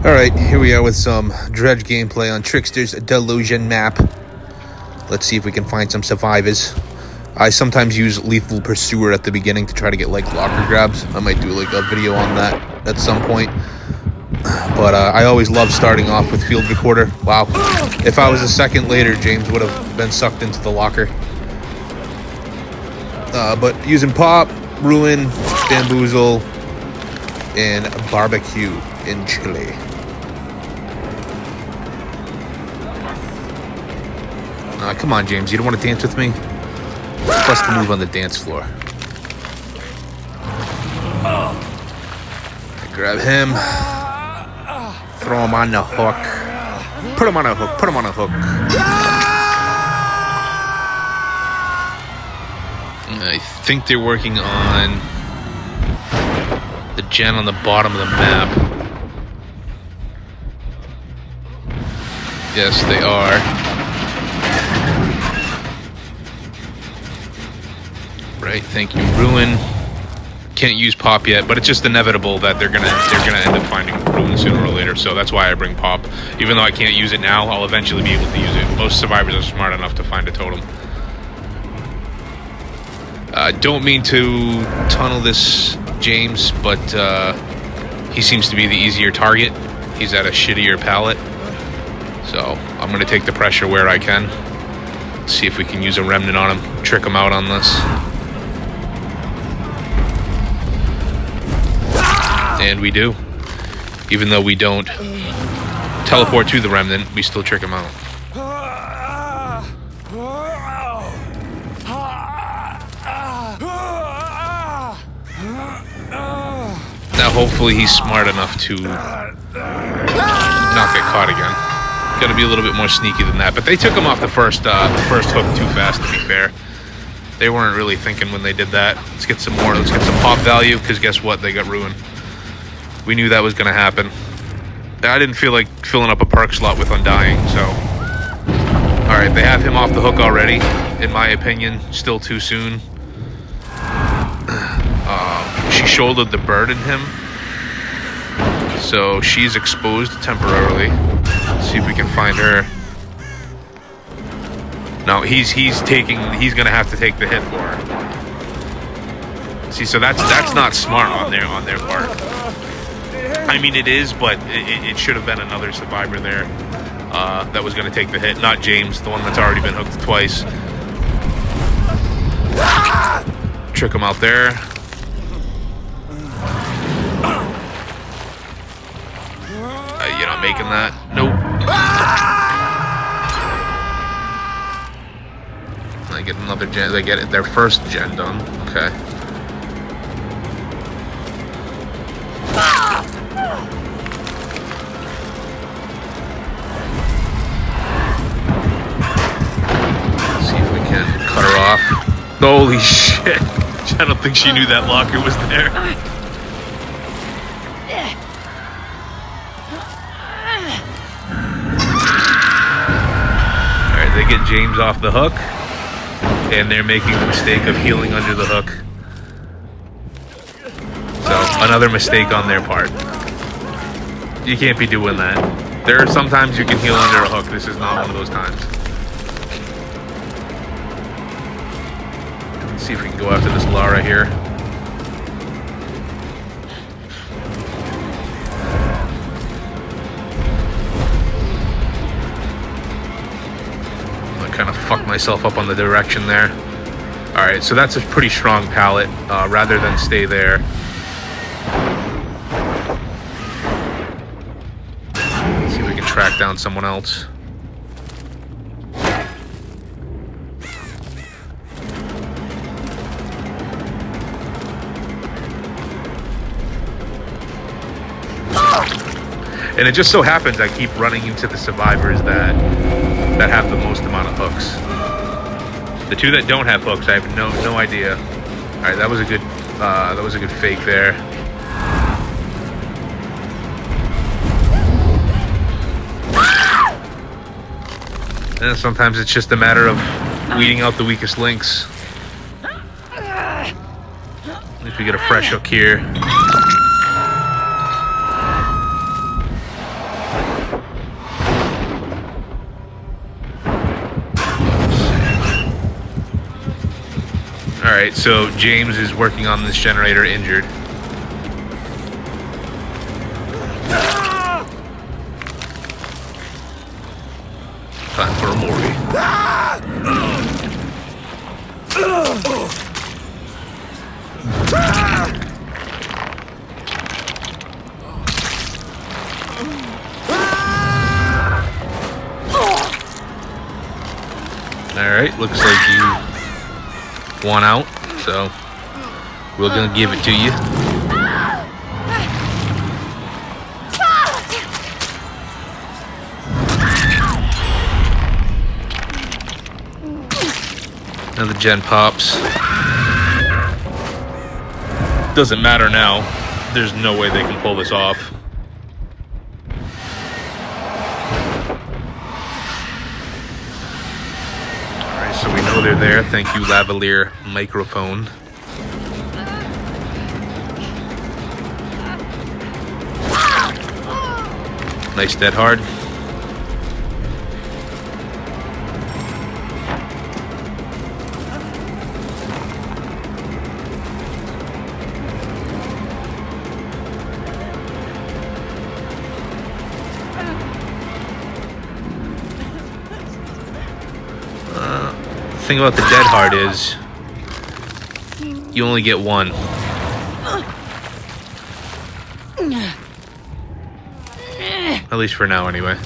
Alright, here we are with some Dredge gameplay on Tricksters Delusion map. Let's see if we can find some survivors. I sometimes use Lethal Pursuer at the beginning to try to get like locker grabs. I might do like a video on that at some point. But I always love starting off with Field Recorder. Wow. If I was a second later, James would have been sucked into the locker. But using Pop, Ruin, Bamboozle, and Barbecue in Chile. Come on, James. You don't want to dance with me? Bust the move on the dance floor. I grab him. Throw him on the hook. Put him on a hook. Put him on a hook. I think they're working on the gen on the bottom of the map. Yes, they are. Right, thank you. Ruin. Can't use Pop yet, but it's just inevitable that they're gonna end up finding Ruin sooner or later. So that's why I bring Pop. Even though I can't use it now, I'll eventually be able to use it. Most survivors are smart enough to find a totem. Don't mean to tunnel this James, but he seems to be the easier target. He's at a shittier pallet, so I'm gonna take the pressure where I can. See if we can use a remnant on him, trick him out on this. And we do. Even though we don't teleport to the remnant, we still trick him out. Now hopefully he's smart enough to not get caught again. Got to be a little bit more sneaky than that. But they took him off the first hook too fast, to be fair. They weren't really thinking when they did that. Let's get some more. Let's get some Pop value, because guess what? They got ruined. We knew that was going to happen. I didn't feel like filling up a perk slot with Undying, so... Alright, they have him off the hook already. In my opinion, still too soon. She shouldered the bird in him. So she's exposed temporarily. Let's see if we can find her. No, he's going to have to take the hit for her. See, so that's not smart on their part. I mean, it is, but it should have been another survivor there that was going to take the hit, not James, the one that's already been hooked twice. Trick him out there. You're not making that. Nope. I get another gen. They get their first gen done. Okay. Holy shit. I don't think she knew that locker was there. Alright, they get James off the hook. And they're making the mistake of healing under the hook. So, another mistake on their part. You can't be doing that. There are sometimes you can heal under a hook. This is not one of those times. See if we can go after this Lara here. I kind of fucked myself up on the direction there. Alright, so that's a pretty strong pallet, rather than stay there. Let's see if we can track down someone else. And it just so happens I keep running into the survivors that have the most amount of hooks. The two that don't have hooks, I have no idea. All right, that was a good fake there. And sometimes it's just a matter of weeding out the weakest links. At least we get a fresh hook here. Alright, so James is working on this generator injured. Time for a Mori. Alright, looks like you won out, so we're gonna give it to you. Now the gen pops. Doesn't matter now. There's no way they can pull this off. Alright, so we know they're there. Thank you, lavalier microphone. Nice dead hard. The thing about the dead hard is you only get one. At least for now, anyway.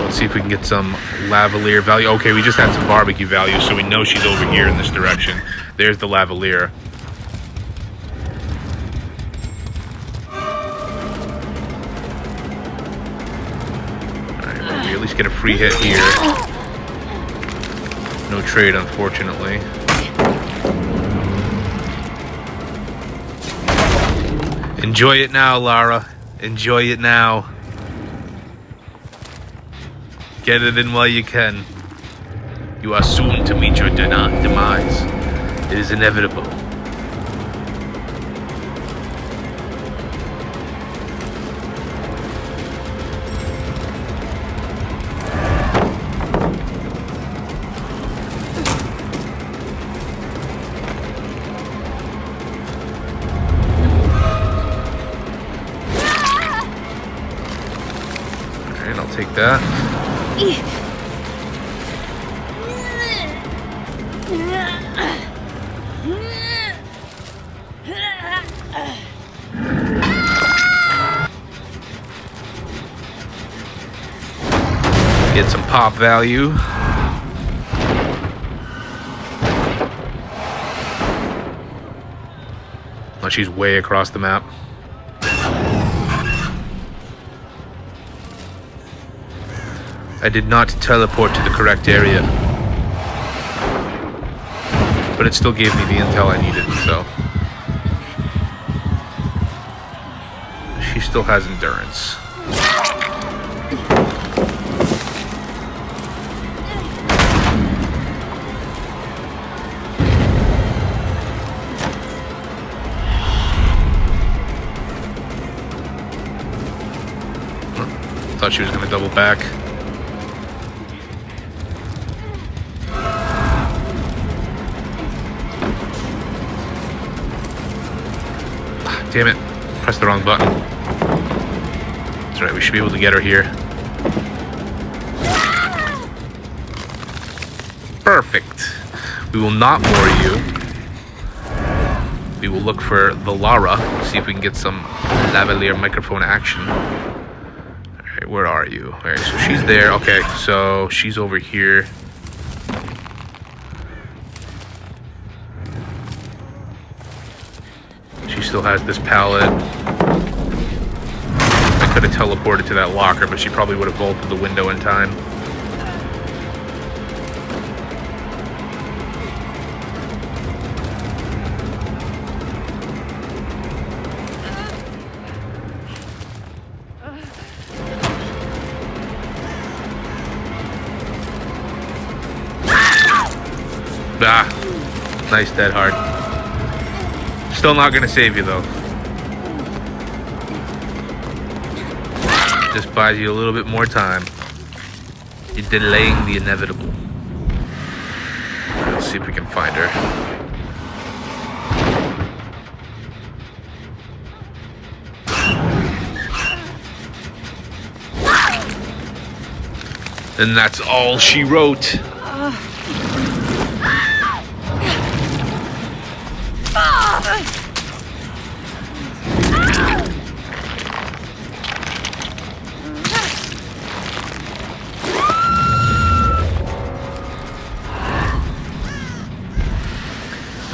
Let's see if we can get some lavalier value. Okay, we just had some barbecue value, so we know she's over here in this direction. There's the lavalier. Alright, we at least get a free hit here. No trade, unfortunately. Enjoy it now, Lara. Enjoy it now. Get it in while you can. You are soon to meet your demise. It is inevitable. Alright, I'll take that. Get some pop value. Oh, she's way across the map. I did not teleport to the correct area, but it still gave me the intel I needed, so. She still has endurance. Thought she was going to double back. Damn it. Pressed the wrong button. That's right, we should be able to get her here. Perfect. We will not Mori you. We will look for the Lara, see if we can get some lavalier microphone action. Alright, where are you? Alright, so she's there. Okay, so she's over here. Still has this pallet. I could have teleported to that locker, but she probably would have bolted the window in time. Ah, nice dead hard. Still not gonna save you though. Just buys you a little bit more time. You're delaying the inevitable. Let's see if we can find her. And that's all she wrote.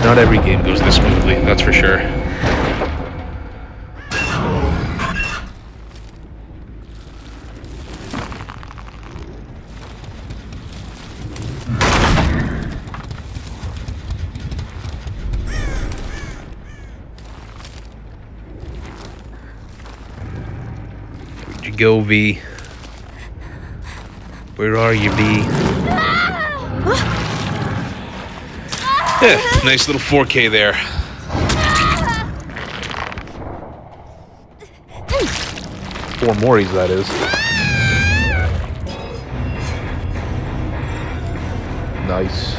Not every game goes this smoothly, that's for sure. Where'd you go, V? Where are you, V? Yeah, nice little 4K there. Four Moris, that is. Nice.